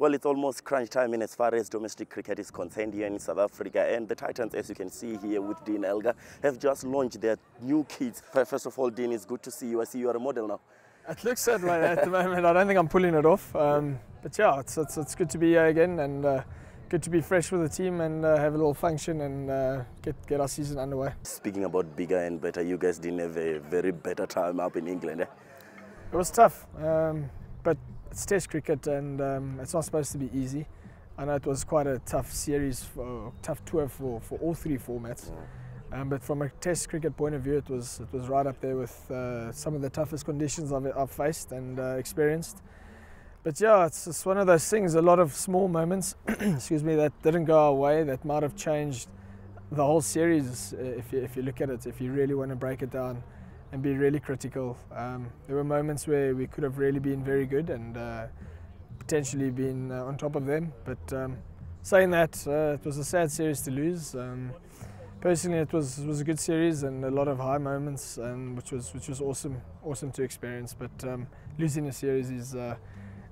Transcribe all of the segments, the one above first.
Well, it's almost crunch time in as far as domestic cricket is concerned here in South Africa. And the Titans, as you can see here with Dean Elgar, have just launched their new kits. First of all, Dean, it's good to see you. I see you are a model now. It looks that way at the moment. I don't think I'm pulling it off. But yeah, it's good to be here again and good to be fresh with the team and have a little function and get our season underway. Speaking about bigger and better, you guys didn't have a very better time up in England, eh? It was tough, but it's Test cricket and it's not supposed to be easy. I know it was quite a tough series, tough tour for all three formats. But from a Test cricket point of view, it was right up there with some of the toughest conditions I've faced and experienced. But yeah, it's one of those things. A lot of small moments, excuse me, that didn't go our way that might have changed the whole series. If you look at it, if you really want to break it down and be really critical, there were moments where we could have really been very good and potentially been on top of them. But saying that, it was a sad series to lose. Personally, it was a good series and a lot of high moments, which was awesome to experience. But losing a series is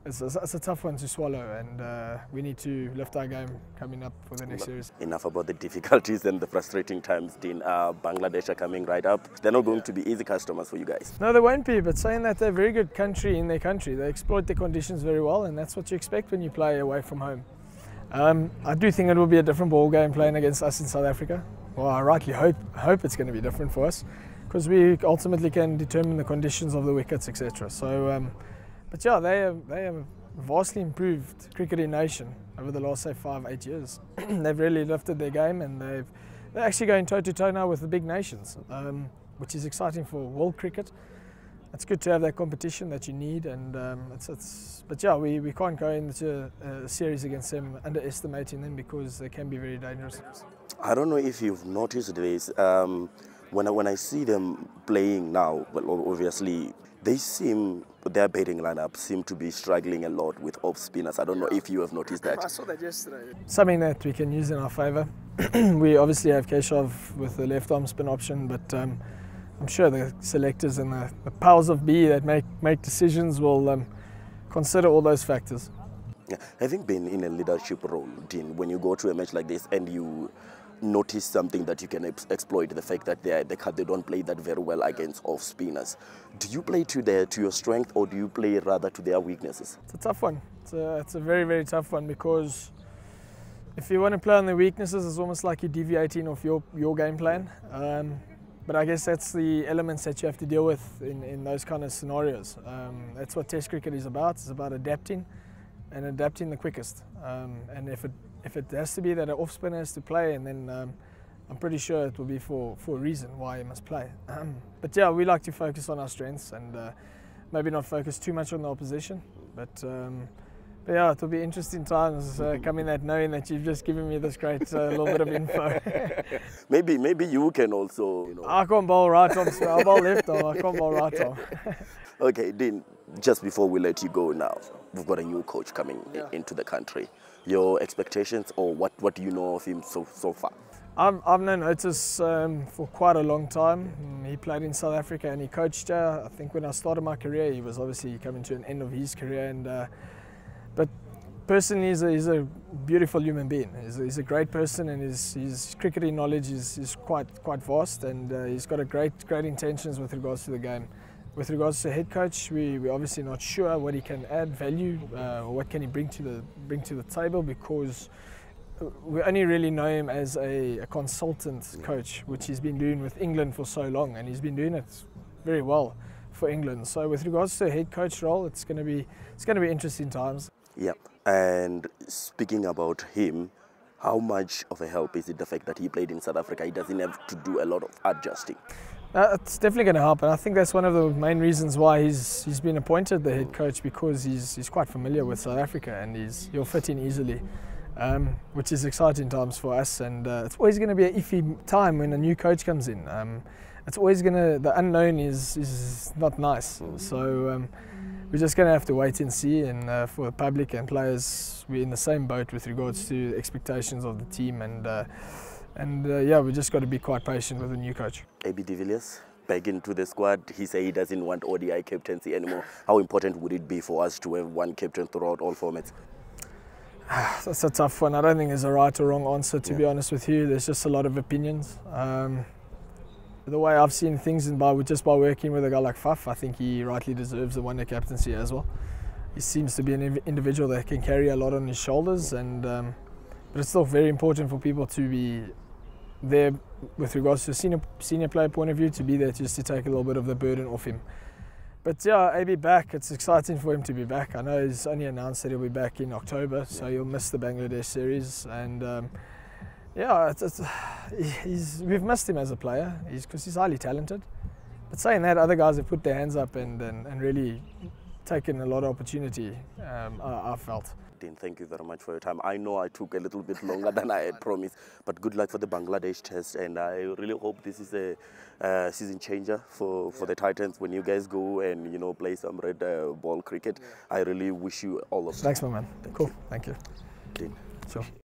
it's a tough one to swallow, and we need to lift our game coming up for the next series. Enough about the difficulties and the frustrating times, Dean. Bangladesh are coming right up. They're not going to be easy customers for you guys. No, they won't be, but saying that, they're a very good country in their country. They exploit their conditions very well, and that's what you expect when you play away from home. I do think it will be a different ball game playing against us in South Africa. Well, I rightly hope it's going to be different for us, because we ultimately can determine the conditions of the wickets, etc. So, but yeah, they have a vastly improved cricketing nation over the last, say, 5-8 years. They've really lifted their game, and they're actually going toe to toe now with the big nations, which is exciting for world cricket. It's good to have that competition that you need, and but yeah, we can't go into a series against them underestimating them, because they can be very dangerous. I don't know if you've noticed this. When I see them playing now, well, obviously their batting lineup seem to be struggling a lot with off spinners. I don't know if you have noticed that. I saw that yesterday. Something that we can use in our favour. We obviously have Keshav with the left arm spin option, but I'm sure the selectors and the powers of be that make decisions will consider all those factors. Yeah. Having been in a leadership role, Dean, when you go to a match like this and you notice something that you can exploit, the fact that they don't play that very well against off spinners, do you play to your strength, or do you play rather to their weaknesses? It's a tough one. It's a very, very tough one, because if you want to play on the weaknesses, it's almost like you're deviating off your game plan. But I guess that's the elements that you have to deal with in those kind of scenarios. That's what Test cricket is about. It's about adapting, and adapting the quickest. And if it has to be that an off spinner has to play, and then I'm pretty sure it will be for a reason why he must play. But yeah, we like to focus on our strengths and maybe not focus too much on the opposition. But yeah, it will be interesting times coming that, knowing that you've just given me this great little bit of info. maybe you can also, I can't bowl right arm, so I'll bowl left arm. I can't bowl right arm. Okay, Dean, just before we let you go now, we've got a new coach coming into the country. Your expectations, or what do you know of him so far? I've known Otis for quite a long time. He played in South Africa and he coached here. I think when I started my career, he was obviously coming to an end of his career. But personally, he's a beautiful human being. He's a great person, and his cricketing knowledge is quite vast, and he's got great intentions with regards to the game. With regards to head coach, we're obviously not sure what he can add value, or what can he bring to the table, because we only really know him as a consultant coach, which he's been doing with England for so long, and he's been doing it very well for England. So with regards to a head coach role, it's going to be interesting times. Yeah, and speaking about him, how much of a help is it the fact that he played in South Africa? He doesn't have to do a lot of adjusting. It's definitely going to help, and I think that's one of the main reasons why he's been appointed the head coach, because he's quite familiar with South Africa, and he'll fit in easily, which is exciting times for us. And it's always going to be an iffy time when a new coach comes in. It's always the unknown is not nice. So we're just going to have to wait and see. And for the public and players, we're in the same boat with regards to expectations of the team, and yeah, we just got to be quite patient with the new coach. AB de Villiers, back into the squad. He said he doesn't want ODI captaincy anymore. How important would it be for us to have one captain throughout all formats? That's a tough one. I don't think there's a right or wrong answer, to be honest with you. There's just a lot of opinions. The way I've seen things, and just by working with a guy like Faf, I think he rightly deserves the one-day captaincy as well. He seems to be an individual that can carry a lot on his shoulders, and but it's still very important for people to be there with regards to a senior player point of view, to be there just to take a little bit of the burden off him. But yeah, AB back. It's exciting for him to be back. I know he's only announced that he'll be back in October, so he'll miss the Bangladesh series. And yeah, we've missed him as a player because he's highly talented. But saying that, other guys have put their hands up and really taken a lot of opportunity, I felt. Dean, thank you very much for your time. I know I took a little bit longer than I had promised, but good luck for the Bangladesh test, and I really hope this is a season changer for the Titans when you guys go and, you know, play some red ball cricket. I really wish you all of the best. Thanks, my man. Cool. Thank you. Dean. Sure.